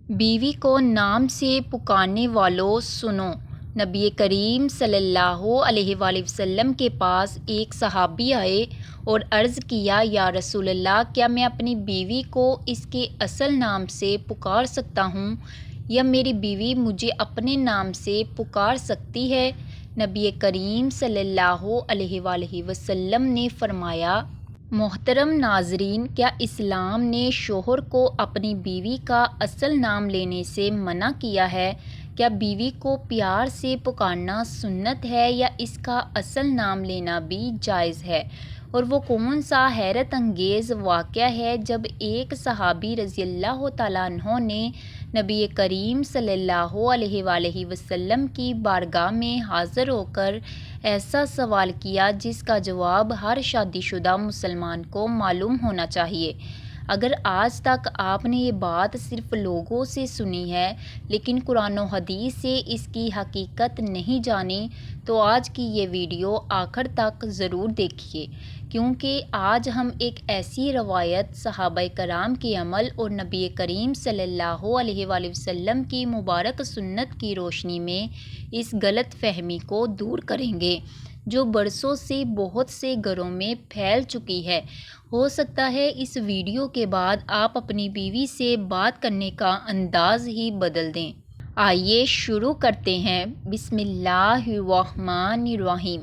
بیوی کو نام سے پکارنے والوں سنو۔ نبی کریم صلی اللہ علیہ وآلہ وسلم کے پاس ایک صحابی آئے اور عرض کیا، یا رسول اللہ، کیا میں اپنی بیوی کو اس کے اصل نام سے پکار سکتا ہوں یا میری بیوی مجھے اپنے نام سے پکار سکتی ہے؟ نبی کریم صلی اللہ علیہ وآلہ وسلم نے فرمایا، محترم ناظرین، کیا اسلام نے شوہر کو اپنی بیوی کا اصل نام لینے سے منع کیا ہے؟ کیا بیوی کو پیار سے پکارنا سنت ہے یا اس کا اصل نام لینا بھی جائز ہے؟ اور وہ کون سا حیرت انگیز واقعہ ہے جب ایک صحابی رضی اللہ تعالیٰ عنہ نے نبی کریم صلی اللہ علیہ وآلہ وسلم کی بارگاہ میں حاضر ہو کر ایسا سوال کیا جس کا جواب ہر شادی شدہ مسلمان کو معلوم ہونا چاہیے۔ اگر آج تک آپ نے یہ بات صرف لوگوں سے سنی ہے لیکن قرآن و حدیث سے اس کی حقیقت نہیں جانی، تو آج کی یہ ویڈیو آخر تک ضرور دیکھیے، کیونکہ آج ہم ایک ایسی روایت، صحابہ کرام کے عمل اور نبی کریم صلی اللہ علیہ وآلہ وسلم کی مبارک سنت کی روشنی میں اس غلط فہمی کو دور کریں گے جو برسوں سے بہت سے گھروں میں پھیل چکی ہے۔ ہو سکتا ہے اس ویڈیو کے بعد آپ اپنی بیوی سے بات کرنے کا انداز ہی بدل دیں۔ آئیے شروع کرتے ہیں۔ بسم اللہ الرحمن الرحیم۔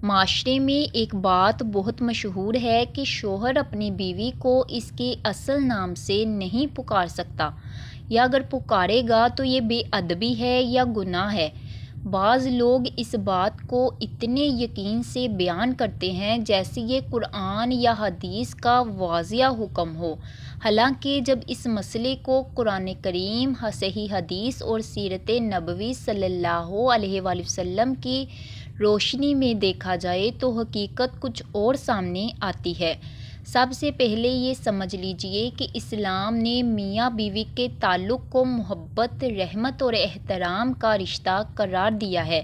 معاشرے میں ایک بات بہت مشہور ہے کہ شوہر اپنی بیوی کو اس کے اصل نام سے نہیں پکار سکتا، یا اگر پکارے گا تو یہ بے ادبی ہے یا گناہ ہے۔ بعض لوگ اس بات کو اتنے یقین سے بیان کرتے ہیں جیسے یہ قرآن یا حدیث کا واضح حکم ہو، حالانکہ جب اس مسئلے کو قرآن کریم، صحیح حدیث اور سیرت نبوی صلی اللہ علیہ وآلہ وسلم کی روشنی میں دیکھا جائے تو حقیقت کچھ اور سامنے آتی ہے۔ سب سے پہلے یہ سمجھ لیجئے کہ اسلام نے میاں بیوی کے تعلق کو محبت، رحمت اور احترام کا رشتہ قرار دیا ہے۔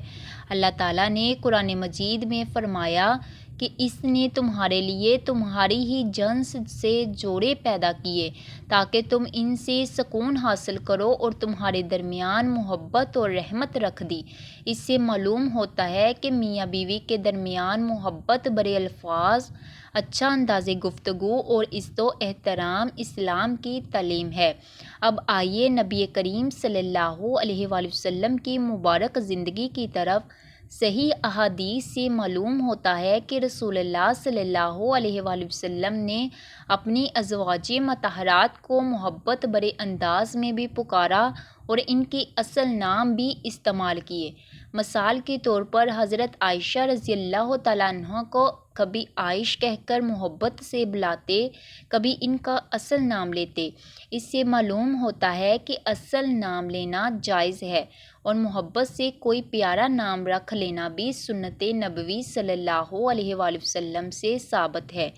اللہ تعالیٰ نے قرآن مجید میں فرمایا کہ اس نے تمہارے لیے تمہاری ہی جنس سے جوڑے پیدا کیے تاکہ تم ان سے سکون حاصل کرو اور تمہارے درمیان محبت اور رحمت رکھ دی۔ اس سے معلوم ہوتا ہے کہ میاں بیوی کے درمیان محبت برے الفاظ، اچھا انداز گفتگو اور عزت و احترام اسلام کی تعلیم ہے۔ اب آئیے نبی کریم صلی اللہ علیہ وآلہ وسلم کی مبارک زندگی کی طرف۔ صحیح احادیث سے معلوم ہوتا ہے کہ رسول اللہ صلی اللہ علیہ وآلہ وسلم نے اپنی ازواج مطہرات کو محبت بھرے انداز میں بھی پکارا اور ان کے اصل نام بھی استعمال کیے۔ مثال کے طور پر حضرت عائشہ رضی اللہ تعالیٰ عنہ کو کبھی عائش کہہ کر محبت سے بلاتے، کبھی ان کا اصل نام لیتے۔ اس سے معلوم ہوتا ہے کہ اصل نام لینا جائز ہے اور محبت سے کوئی پیارا نام رکھ لینا بھی سنت نبوی صلی اللہ علیہ وآلہ وسلم سے ثابت ہے۔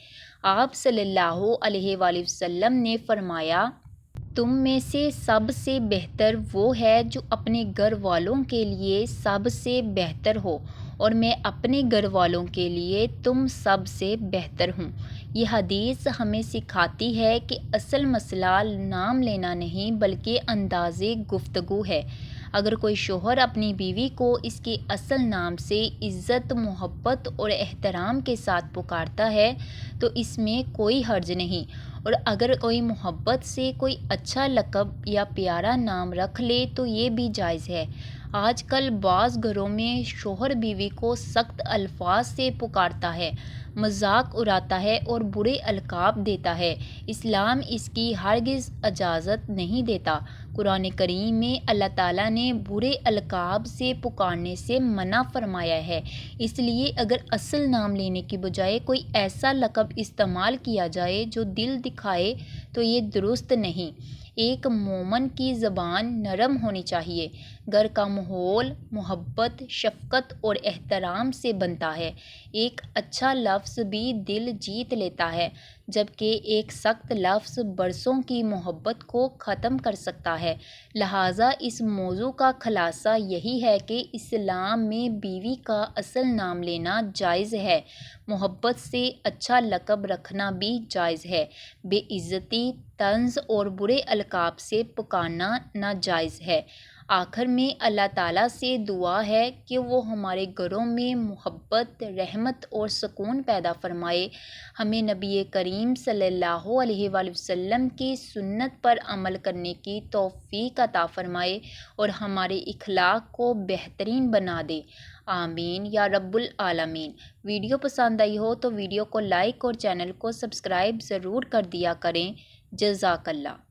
آپ صلی اللہ علیہ وآلہ وسلم نے فرمایا، تم میں سے سب سے بہتر وہ ہے جو اپنے گھر والوں کے لیے سب سے بہتر ہو، اور میں اپنے گھر والوں کے لیے تم سب سے بہتر ہوں۔ یہ حدیث ہمیں سکھاتی ہے کہ اصل مسئلہ نام لینا نہیں بلکہ انداز گفتگو ہے۔ اگر کوئی شوہر اپنی بیوی کو اس کے اصل نام سے عزت، محبت اور احترام کے ساتھ پکارتا ہے تو اس میں کوئی حرج نہیں، اور اگر کوئی محبت سے کوئی اچھا لقب یا پیارا نام رکھ لے تو یہ بھی جائز ہے۔ آج کل بعض گھروں میں شوہر بیوی کو سخت الفاظ سے پکارتا ہے، مذاق اڑاتا ہے اور برے القاب دیتا ہے۔ اسلام اس کی ہرگز اجازت نہیں دیتا۔ قرآن کریم میں اللہ تعالیٰ نے برے القاب سے پکارنے سے منع فرمایا ہے۔ اس لیے اگر اصل نام لینے کی بجائے کوئی ایسا لقب استعمال کیا جائے جو دل دکھائے تو یہ درست نہیں۔ ایک مومن کی زبان نرم ہونی چاہیے۔ گھر کا ماحول محبت، شفقت اور احترام سے بنتا ہے۔ ایک اچھا لفظ بھی دل جیت لیتا ہے، جبکہ ایک سخت لفظ برسوں کی محبت کو ختم کر سکتا ہے۔ لہٰذا اس موضوع کا خلاصہ یہی ہے کہ اسلام میں بیوی کا اصل نام لینا جائز ہے، محبت سے اچھا لقب رکھنا بھی جائز ہے۔ بے عزتی، طنز اور برے القاب سے پکارنا ناجائز ہے۔ آخر میں اللہ تعالیٰ سے دعا ہے کہ وہ ہمارے گھروں میں محبت، رحمت اور سکون پیدا فرمائے، ہمیں نبی کریم صلی اللہ علیہ وآلہ وسلم کی سنت پر عمل کرنے کی توفیق عطا فرمائے اور ہمارے اخلاق کو بہترین بنا دے، آمین یا رب العالمین۔ ویڈیو پسند آئی ہو تو ویڈیو کو لائک اور چینل کو سبسکرائب ضرور کر دیا کریں۔ جزاک اللہ۔